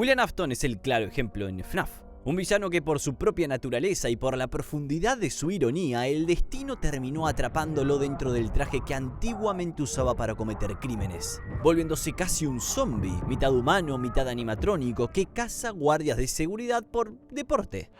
William Afton es el claro ejemplo en FNAF. Un villano que por su propia naturaleza y por la profundidad de su ironía, el destino terminó atrapándolo dentro del traje que antiguamente usaba para cometer crímenes, volviéndose casi un zombie, mitad humano, mitad animatrónico, que caza guardias de seguridad por deporte.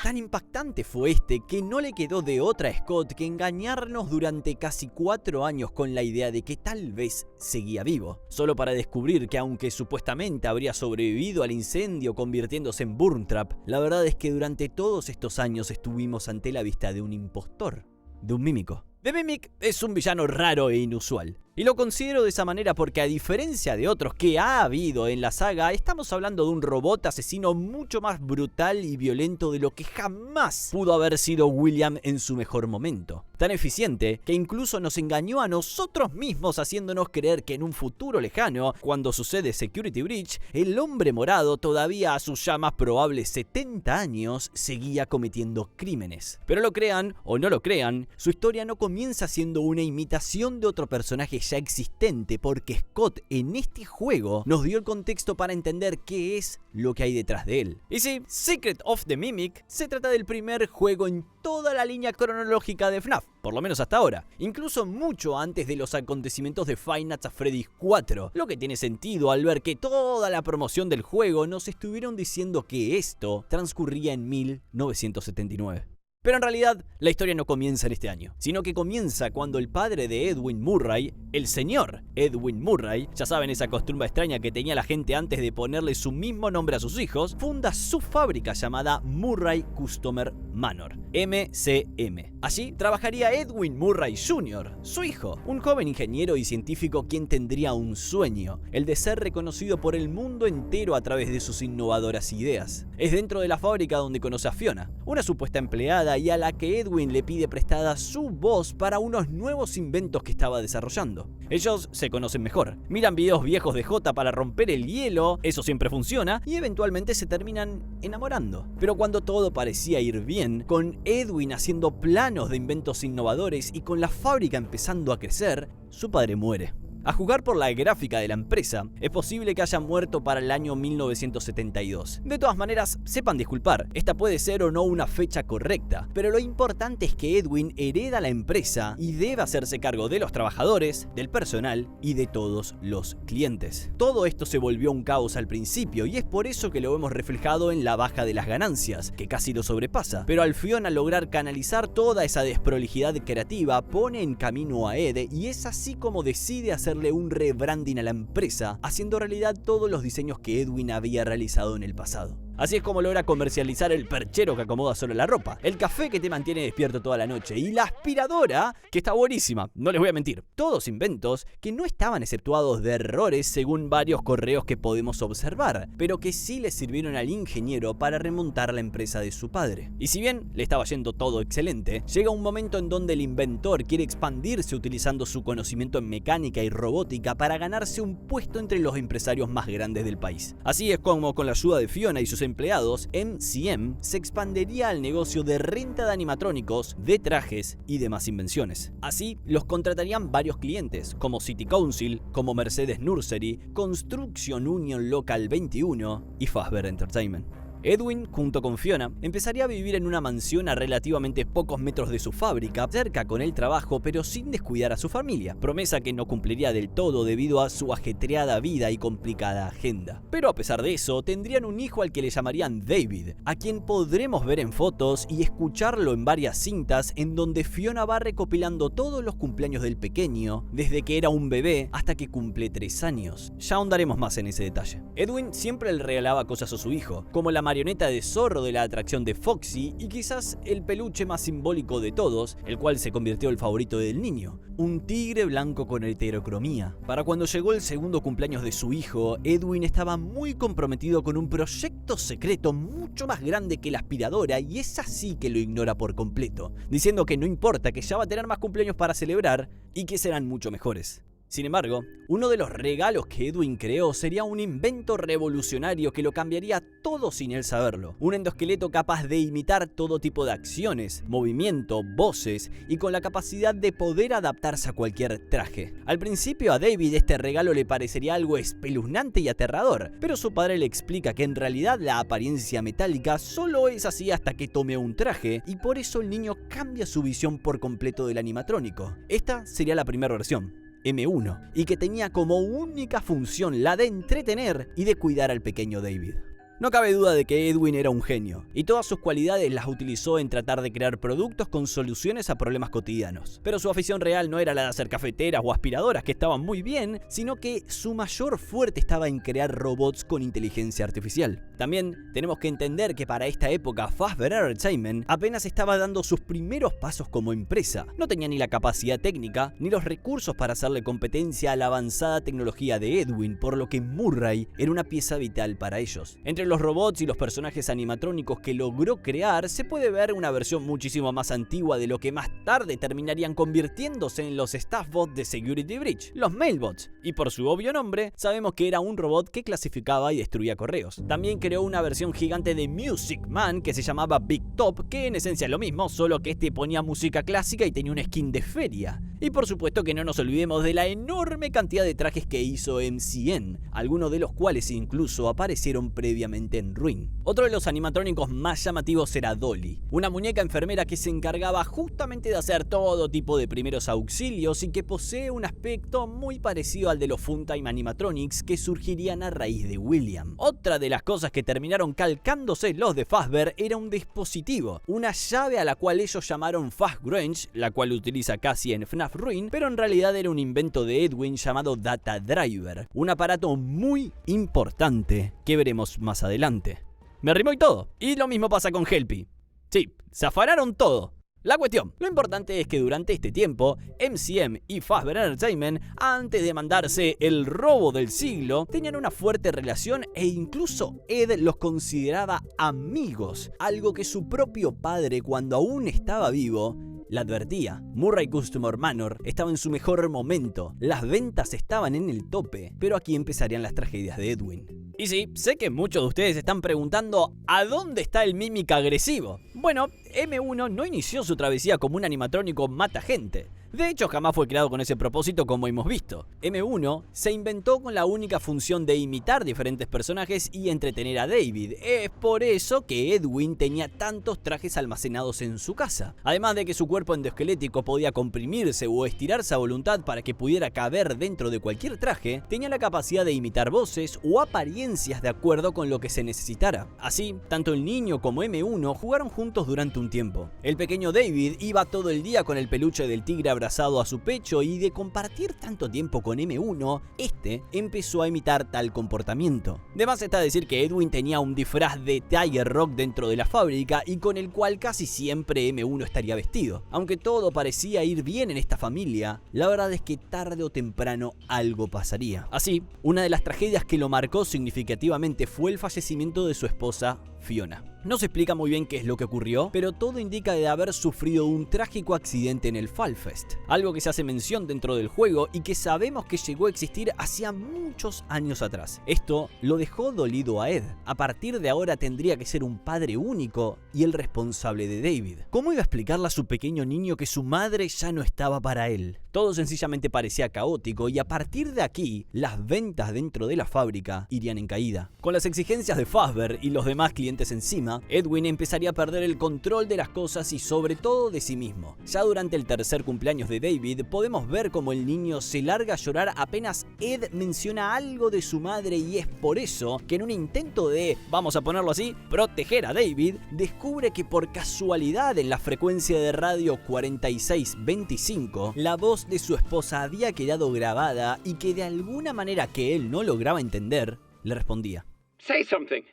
Tan impactante fue que no le quedó de otra a Scott que engañarnos durante casi 4 años con la idea de que tal vez seguía vivo, solo para descubrir que aunque supuestamente habría sobrevivido al incendio convirtiéndose en Burntrap, la verdad es que durante todos estos años estuvimos ante la vista de un impostor, de un mímico. The Mimic es un villano raro e inusual. Y lo considero de esa manera porque, a diferencia de otros que ha habido en la saga, estamos hablando de un robot asesino mucho más brutal y violento de lo que jamás pudo haber sido William en su mejor momento. Tan eficiente que incluso nos engañó a nosotros mismos haciéndonos creer que en un futuro lejano, cuando sucede Security Breach, el hombre morado todavía a sus ya más probables 70 años seguía cometiendo crímenes. Pero lo crean o no lo crean, su historia no comienza siendo una imitación de otro personaje ya existente, porque Scott en este juego nos dio el contexto para entender qué es lo que hay detrás de él. Y sí, Secret of the Mimic se trata del primer juego en toda la línea cronológica de FNAF, por lo menos hasta ahora, incluso mucho antes de los acontecimientos de Five Nights at Freddy's 4, lo que tiene sentido al ver que toda la promoción del juego nos estuvieron diciendo que esto transcurría en 1979. Pero en realidad, la historia no comienza en este año, sino que comienza cuando el padre de Edwin Murray, el señor Edwin Murray, ya saben esa costumbre extraña que tenía la gente antes de ponerle su mismo nombre a sus hijos, funda su fábrica llamada Murray Customer Manor, MCM. Allí trabajaría Edwin Murray Jr., su hijo, un joven ingeniero y científico quien tendría un sueño, el de ser reconocido por el mundo entero a través de sus innovadoras ideas. Es dentro de la fábrica donde conoce a Fiona, una supuesta empleada y a la que Edwin le pide prestada su voz para unos nuevos inventos que estaba desarrollando. Ellos se conocen mejor, miran videos viejos de J para romper el hielo, eso siempre funciona, y eventualmente se terminan enamorando. Pero cuando todo parecía ir bien, con Edwin haciendo planos de inventos innovadores y con la fábrica empezando a crecer, su padre muere. A juzgar por la gráfica de la empresa, es posible que haya muerto para el año 1972. De todas maneras, sepan disculpar, esta puede ser o no una fecha correcta, pero lo importante es que Edwin hereda la empresa y debe hacerse cargo de los trabajadores, del personal y de todos los clientes. Todo esto se volvió un caos al principio y es por eso que lo vemos reflejado en la baja de las ganancias, que casi lo sobrepasa. Pero al Fiona lograr canalizar toda esa desprolijidad creativa, pone en camino a Ed y es así como decide hacer un rebranding a la empresa, haciendo realidad todos los diseños que Edwin había realizado en el pasado. Así es como logra comercializar el perchero que acomoda solo la ropa, el café que te mantiene despierto toda la noche y la aspiradora que está buenísima, no les voy a mentir. Todos inventos que no estaban exceptuados de errores según varios correos que podemos observar, pero que sí le sirvieron al ingeniero para remontar la empresa de su padre. Y si bien le estaba yendo todo excelente, llega un momento en donde el inventor quiere expandirse utilizando su conocimiento en mecánica y robótica para ganarse un puesto entre los empresarios más grandes del país. Así es como, con la ayuda de Fiona y sus empleados, MCM se expandería al negocio de renta de animatrónicos, de trajes y demás invenciones. Así, los contratarían varios clientes, como City Council, como Mercedes Nursery, Construction Union Local 21 y Fazbear Entertainment. Edwin, junto con Fiona, empezaría a vivir en una mansión a relativamente pocos metros de su fábrica, cerca con el trabajo pero sin descuidar a su familia, promesa que no cumpliría del todo debido a su ajetreada vida y complicada agenda. Pero a pesar de eso, tendrían un hijo al que le llamarían David, a quien podremos ver en fotos y escucharlo en varias cintas en donde Fiona va recopilando todos los cumpleaños del pequeño, desde que era un bebé hasta que cumple 3 años. Ya ahondaremos más en ese detalle. Edwin siempre le regalaba cosas a su hijo, como la marioneta de zorro de la atracción de Foxy y quizás el peluche más simbólico de todos, el cual se convirtió en el favorito del niño, un tigre blanco con heterocromía. Para cuando llegó el segundo cumpleaños de su hijo, Edwin estaba muy comprometido con un proyecto secreto mucho más grande que la aspiradora y es así que lo ignora por completo, diciendo que no importa, que ya va a tener más cumpleaños para celebrar y que serán mucho mejores. Sin embargo, uno de los regalos que Edwin creó sería un invento revolucionario que lo cambiaría todo sin él saberlo. Un endoesqueleto capaz de imitar todo tipo de acciones, movimiento, voces y con la capacidad de poder adaptarse a cualquier traje. Al principio a David este regalo le parecería algo espeluznante y aterrador, pero su padre le explica que en realidad la apariencia metálica solo es así hasta que tome un traje y por eso el niño cambia su visión por completo del animatrónico. Esta sería la primera versión, M1, y que tenía como única función la de entretener y de cuidar al pequeño David. No cabe duda de que Edwin era un genio, y todas sus cualidades las utilizó en tratar de crear productos con soluciones a problemas cotidianos. Pero su afición real no era la de hacer cafeteras o aspiradoras, que estaban muy bien, sino que su mayor fuerte estaba en crear robots con inteligencia artificial. También tenemos que entender que para esta época Fazbear Entertainment apenas estaba dando sus primeros pasos como empresa. No tenía ni la capacidad técnica ni los recursos para hacerle competencia a la avanzada tecnología de Edwin, por lo que Murray era una pieza vital para ellos. Entre los robots y los personajes animatrónicos que logró crear se puede ver una versión muchísimo más antigua de lo que más tarde terminarían convirtiéndose en los Staffbots de Security Breach, los Mailbots, y por su obvio nombre sabemos que era un robot que clasificaba y destruía correos. También creó una versión gigante de Music Man que se llamaba Big Top, que en esencia es lo mismo, solo que este ponía música clásica y tenía un skin de feria. Y por supuesto que no nos olvidemos de la enorme cantidad de trajes que hizo MCN, algunos de los cuales incluso aparecieron previamente en Ruin. Otro de los animatrónicos más llamativos era Dolly, una muñeca enfermera que se encargaba justamente de hacer todo tipo de primeros auxilios y que posee un aspecto muy parecido al de los Funtime Animatronics que surgirían a raíz de William. Otra de las cosas que terminaron calcándose los de Fazbear era un dispositivo, una llave a la cual ellos llamaron Fazgrange, la cual utiliza casi en FNAF Ruin, pero en realidad era un invento de Edwin llamado Data Driver, un aparato muy importante que veremos más adelante. Me rimó y todo. Y lo mismo pasa con Helpy. Sí, se afanaron todo. La cuestión, lo importante es que durante este tiempo, MCM y Fazbear Entertainment, antes de mandarse el robo del siglo, tenían una fuerte relación e incluso Ed los consideraba amigos, algo que su propio padre, cuando aún estaba vivo, le advertía. Murray Customer Manor estaba en su mejor momento, las ventas estaban en el tope, pero aquí empezarían las tragedias de Edwin. Y sí, sé que muchos de ustedes están preguntando ¿a dónde está el Mimic agresivo? Bueno, M1 no inició su travesía como un animatrónico mata gente. De hecho, jamás fue creado con ese propósito como hemos visto. M1 se inventó con la única función de imitar diferentes personajes y entretener a David. Es por eso que Edwin tenía tantos trajes almacenados en su casa. Además de que su cuerpo endoesquelético podía comprimirse o estirarse a voluntad para que pudiera caber dentro de cualquier traje, tenía la capacidad de imitar voces o apariencias de acuerdo con lo que se necesitara. Así, tanto el niño como M1 jugaron juntos durante un tiempo. El pequeño David iba todo el día con el peluche del tigre abrazado a su pecho y de compartir tanto tiempo con M1, este empezó a imitar tal comportamiento. De más está decir que Edwin tenía un disfraz de Tiger Rock dentro de la fábrica y con el cual casi siempre M1 estaría vestido. Aunque todo parecía ir bien en esta familia, la verdad es que tarde o temprano algo pasaría. Así, una de las tragedias que lo marcó significativamente fue el fallecimiento de su esposa, Fiona. No se explica muy bien qué es lo que ocurrió, pero todo indica de haber sufrido un trágico accidente en el Fall Fest, algo que se hace mención dentro del juego y que sabemos que llegó a existir hacía muchos años atrás. Esto lo dejó dolido a Ed. A partir de ahora tendría que ser un padre único y el responsable de David. ¿Cómo iba a explicarle a su pequeño niño que su madre ya no estaba para él? Todo sencillamente parecía caótico y a partir de aquí, las ventas dentro de la fábrica irían en caída. Con las exigencias de Fazbear y los demás clientes encima, Edwin empezaría a perder el control de las cosas y sobre todo de sí mismo. Ya durante el tercer cumpleaños de David podemos ver cómo el niño se larga a llorar apenas Ed menciona algo de su madre y es por eso que en un intento de, vamos a ponerlo así, proteger a David, descubre que por casualidad en la frecuencia de radio 4625 la voz de su esposa había quedado grabada y que de alguna manera que él no lograba entender, le respondía. Say something.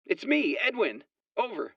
It's me, Edwin. Over.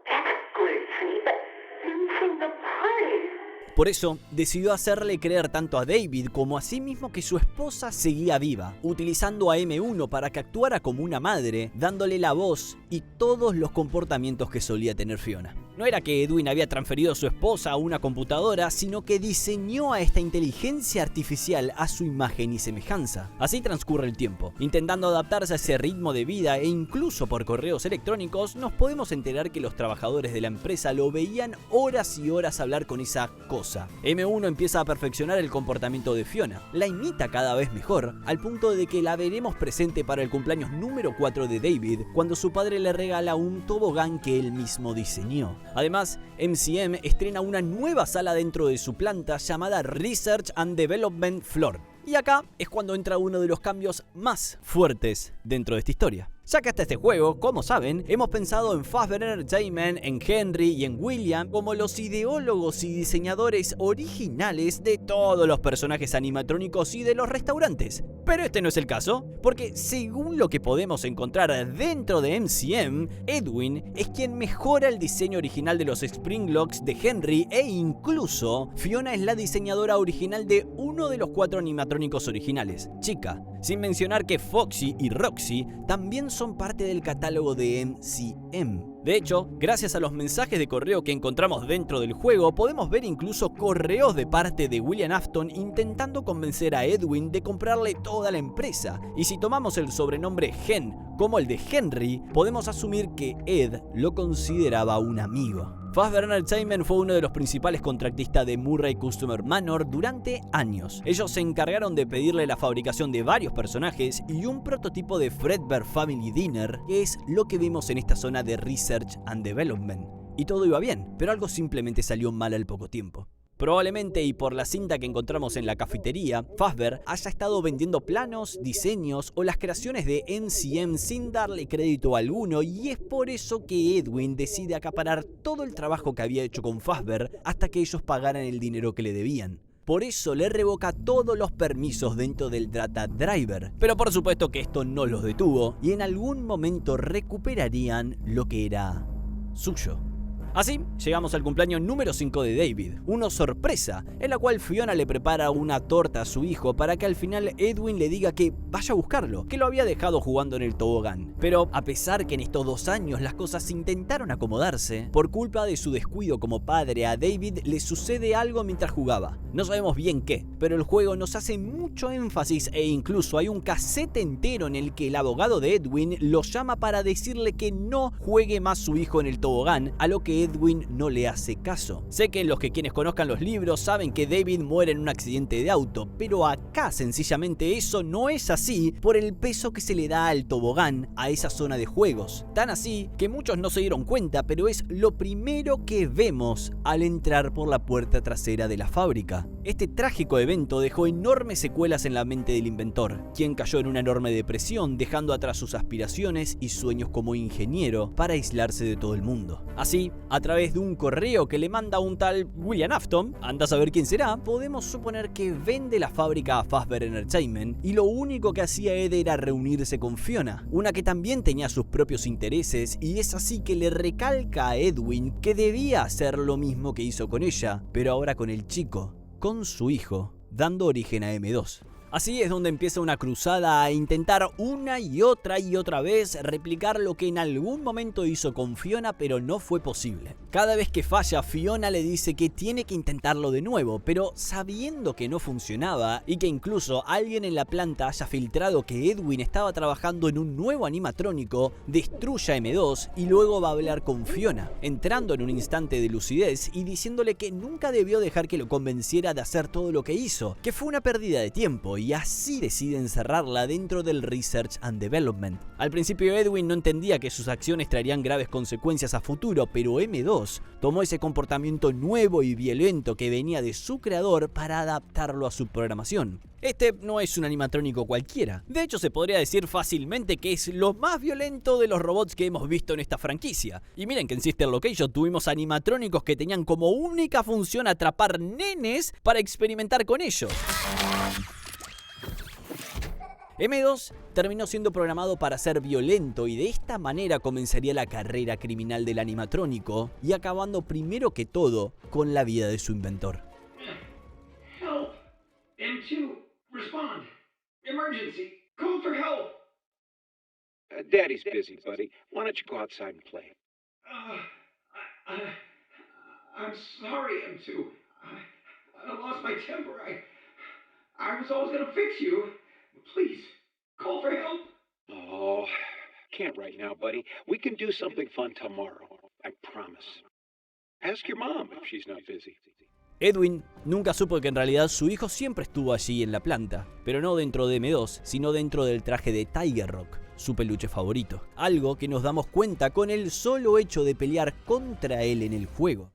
That's good, honey, but losing the party. Por eso, decidió hacerle creer tanto a David como a sí mismo que su esposa seguía viva, utilizando a M1 para que actuara como una madre, dándole la voz y todos los comportamientos que solía tener Fiona. No era que Edwin había transferido a su esposa a una computadora, sino que diseñó a esta inteligencia artificial a su imagen y semejanza. Así transcurre el tiempo. Intentando adaptarse a ese ritmo de vida e incluso por correos electrónicos, nos podemos enterar que los trabajadores de la empresa lo veían horas y horas hablar con esa cosa. M1 empieza a perfeccionar el comportamiento de Fiona. La imita cada vez mejor, al punto de que la veremos presente para el cumpleaños número 4 de David, cuando su padre le regala un tobogán que él mismo diseñó. Además, MCM estrena una nueva sala dentro de su planta llamada Research and Development Floor. Y acá es cuando entra uno de los cambios más fuertes dentro de esta historia. Ya que hasta este juego, como saben, hemos pensado en Fazbear Entertainment, en Henry y en William como los ideólogos y diseñadores originales de todos los personajes animatrónicos y de los restaurantes. Pero este no es el caso, porque según lo que podemos encontrar dentro de MCM, Edwin es quien mejora el diseño original de los Springlocks de Henry e incluso Fiona es la diseñadora original de uno de los 4 animatrónicos originales, Chica. Sin mencionar que Foxy y Roxy también son parte del catálogo de MCM. De hecho, gracias a los mensajes de correo que encontramos dentro del juego, podemos ver incluso correos de parte de William Afton intentando convencer a Edwin de comprarle toda la empresa. Y si tomamos el sobrenombre Hen como el de Henry, podemos asumir que Ed lo consideraba un amigo. Fazbear Entertainment fue uno de los principales contratistas de Murray Customer Manor durante años. Ellos se encargaron de pedirle la fabricación de varios personajes y un prototipo de Fredbear Family Dinner, que es lo que vimos en esta zona de Research and Development. Y todo iba bien, pero algo simplemente salió mal al poco tiempo. Probablemente y por la cinta que encontramos en la cafetería, Fazbear haya estado vendiendo planos, diseños o las creaciones de MCM sin darle crédito alguno, y es por eso que Edwin decide acaparar todo el trabajo que había hecho con Fazbear hasta que ellos pagaran el dinero que le debían. Por eso le revoca todos los permisos dentro del Data Driver. Pero por supuesto que esto no los detuvo y en algún momento recuperarían lo que era suyo. Así, llegamos al cumpleaños número 5 de David, una sorpresa, en la cual Fiona le prepara una torta a su hijo para que al final Edwin le diga que vaya a buscarlo, que lo había dejado jugando en el tobogán. Pero a pesar que en estos 2 años las cosas intentaron acomodarse, por culpa de su descuido como padre, a David le sucede algo mientras jugaba. No sabemos bien qué, pero el juego nos hace mucho énfasis e incluso hay un cassette entero en el que el abogado de Edwin lo llama para decirle que no juegue más su hijo en el tobogán, a lo que Edwin no le hace caso. Sé que los que quienes conozcan los libros saben que David muere en un accidente de auto, pero acá sencillamente eso no es así por el peso que se le da al tobogán a esa zona de juegos. Tan así que muchos no se dieron cuenta, pero es lo primero que vemos al entrar por la puerta trasera de la fábrica. Este trágico evento dejó enormes secuelas en la mente del inventor, quien cayó en una enorme depresión, dejando atrás sus aspiraciones y sueños como ingeniero para aislarse de todo el mundo. Así, a través de un correo que le manda un tal William Afton, anda a saber quién será, podemos suponer que vende la fábrica a Fazbear Entertainment y lo único que hacía Ed era reunirse con Fiona, una que también tenía sus propios intereses, y es así que le recalca a Edwin que debía hacer lo mismo que hizo con ella, pero ahora con el chico, con su hijo, dando origen a M2. Así es donde empieza una cruzada a intentar una y otra vez replicar lo que en algún momento hizo con Fiona, pero no fue posible. Cada vez que falla, Fiona le dice que tiene que intentarlo de nuevo, pero sabiendo que no funcionaba y que incluso alguien en la planta haya filtrado que Edwin estaba trabajando en un nuevo animatrónico, destruye a M2 y luego va a hablar con Fiona, entrando en un instante de lucidez y diciéndole que nunca debió dejar que lo convenciera de hacer todo lo que hizo, que fue una pérdida de tiempo, y así decide encerrarla dentro del Research and Development. Al principio Edwin no entendía que sus acciones traerían graves consecuencias a futuro, pero M2 tomó ese comportamiento nuevo y violento que venía de su creador para adaptarlo a su programación. Este no es un animatrónico cualquiera. De hecho, se podría decir fácilmente que es lo más violento de los robots que hemos visto en esta franquicia. Y miren que en Sister Location tuvimos animatrónicos que tenían como única función atrapar nenes para experimentar con ellos. M2 terminó siendo programado para ser violento y de esta manera comenzaría la carrera criminal del animatrónico y acabando primero que todo con la vida de su inventor. Help! M2, respond! Emergency! Call for help! Daddy's busy, buddy. Why don't you go outside and play? I'm sorry, M2. I lost my temper. I was always gonna fix you. Please, call for help. Oh, can't right now, buddy. We can do something fun tomorrow. I promise. Ask your mom if she's not busy. Edwin nunca supo que en realidad su hijo siempre estuvo allí en la planta, pero no dentro de M2, sino dentro del traje de Tiger Rock, su peluche favorito. Algo que nos damos cuenta con el solo hecho de pelear contra él en el juego.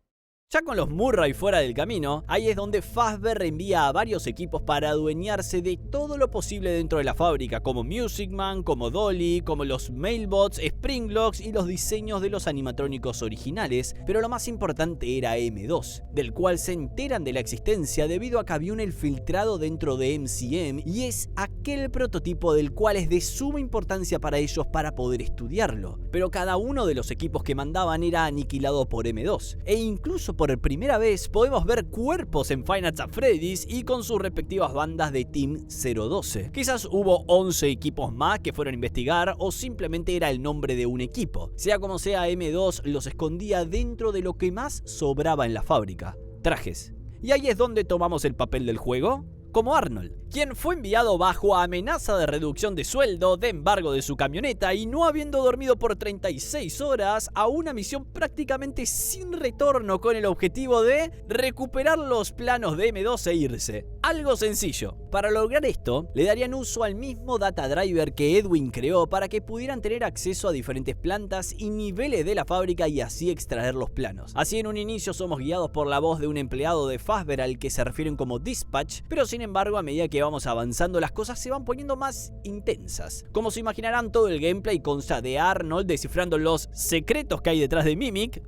Ya con los Murray fuera del camino, ahí es donde Fazbear envía a varios equipos para adueñarse de todo lo posible dentro de la fábrica, como Music Man, como Dolly, como los Mailbots, Springlocks y los diseños de los animatrónicos originales, pero lo más importante era M2, del cual se enteran de la existencia debido a que había un infiltrado dentro de MCM y es aquel prototipo del cual es de suma importancia para ellos para poder estudiarlo, pero cada uno de los equipos que mandaban era aniquilado por M2, e incluso por primera vez podemos ver cuerpos en Five Nights at Freddy's y con sus respectivas bandas de Team 012. Quizás hubo 11 equipos más que fueron a investigar o simplemente era el nombre de un equipo. Sea como sea, M2 los escondía dentro de lo que más sobraba en la fábrica: trajes. Y ahí es donde tomamos el papel del juego como Arnold, quien fue enviado bajo amenaza de reducción de sueldo, de embargo de su camioneta y no habiendo dormido por 36 horas a una misión prácticamente sin retorno con el objetivo de recuperar los planos de M2 e irse. Algo sencillo. Para lograr esto, le darían uso al mismo data driver que Edwin creó para que pudieran tener acceso a diferentes plantas y niveles de la fábrica y así extraer los planos. Así en un inicio somos guiados por la voz de un empleado de Fazbear al que se refieren como Dispatch, pero sin embargo a medida que vamos avanzando las cosas se van poniendo más intensas. Como se imaginarán, todo el gameplay consta de Arnold descifrando los secretos que hay detrás de Mimic,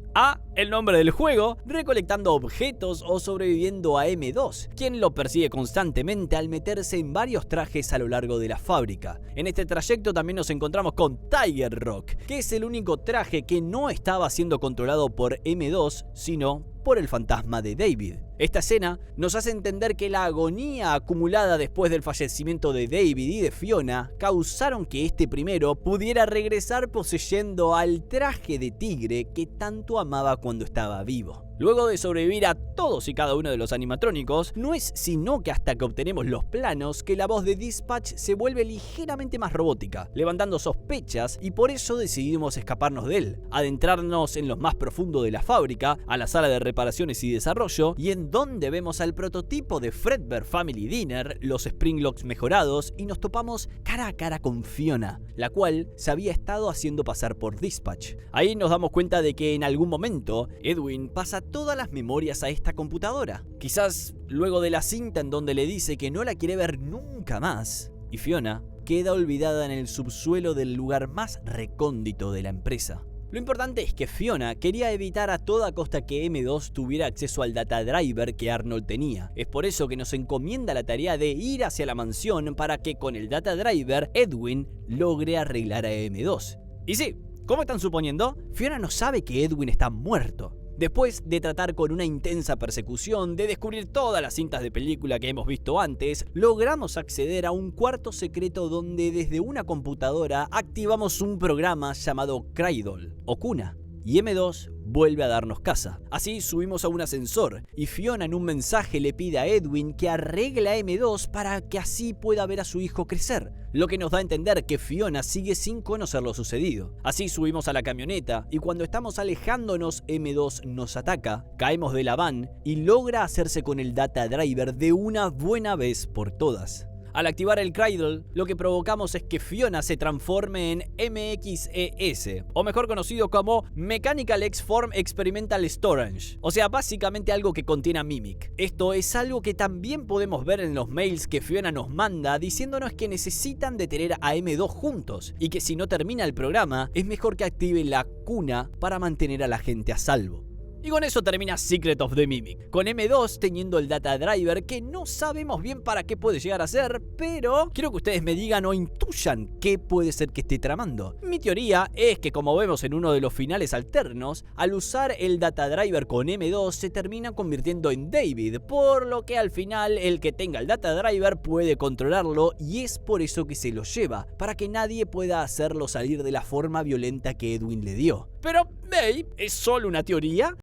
el nombre del juego, recolectando objetos o sobreviviendo a M2, quien lo persigue constantemente al meterse en varios trajes a lo largo de la fábrica. En este trayecto también nos encontramos con Tiger Rock, que es el único traje que no estaba siendo controlado por M2, sino por el fantasma de David. Esta escena nos hace entender que la agonía acumulada después del fallecimiento de David y de Fiona causaron que este primero pudiera regresar poseyendo al traje de tigre que tanto amaba cuando estaba vivo. Luego de sobrevivir a todos y cada uno de los animatrónicos, no es sino que hasta que obtenemos los planos que la voz de Dispatch se vuelve ligeramente más robótica, levantando sospechas, y por eso decidimos escaparnos de él, adentrarnos en lo más profundo de la fábrica, a la sala de reparaciones y desarrollo, y en donde vemos al prototipo de Fredbear Family Dinner, los Springlocks mejorados, y nos topamos cara a cara con Fiona, la cual se había estado haciendo pasar por Dispatch. Ahí nos damos cuenta de que en algún momento Edwin pasa todas las memorias a esta computadora. Quizás luego de la cinta en donde le dice que no la quiere ver nunca más, y Fiona queda olvidada en el subsuelo del lugar más recóndito de la empresa. Lo importante es que Fiona quería evitar a toda costa que M2 tuviera acceso al data driver que Arnold tenía. Es por eso que nos encomienda la tarea de ir hacia la mansión para que con el data driver Edwin logre arreglar a M2. Y sí, ¿cómo están suponiendo? Fiona no sabe que Edwin está muerto. Después de tratar con una intensa persecución, de descubrir todas las cintas de película que hemos visto antes, logramos acceder a un cuarto secreto donde desde una computadora activamos un programa llamado Cradle o cuna. Y M2 vuelve a darnos casa. Así subimos a un ascensor y Fiona en un mensaje le pide a Edwin que arregle a M2 para que así pueda ver a su hijo crecer, lo que nos da a entender que Fiona sigue sin conocer lo sucedido. Así subimos a la camioneta y cuando estamos alejándonos M2 nos ataca, caemos de la van y logra hacerse con el data driver de una buena vez por todas. Al activar el Cradle, lo que provocamos es que Fiona se transforme en MXES, o mejor conocido como Mechanical X-Form Experimental Storage, o sea, básicamente algo que contiene a Mimic. Esto es algo que también podemos ver en los mails que Fiona nos manda diciéndonos que necesitan detener a M2 juntos, y que si no termina el programa, es mejor que active la cuna para mantener a la gente a salvo. Y con eso termina Secret of the Mimic, con M2 teniendo el Data Driver que no sabemos bien para qué puede llegar a ser, pero quiero que ustedes me digan o intuyan qué puede ser que esté tramando. Mi teoría es que, como vemos en uno de los finales alternos, al usar el Data Driver con M2 se termina convirtiendo en David, por lo que al final el que tenga el Data Driver puede controlarlo y es por eso que se lo lleva, para que nadie pueda hacerlo salir de la forma violenta que Edwin le dio. Pero, hey, ¿es solo una teoría?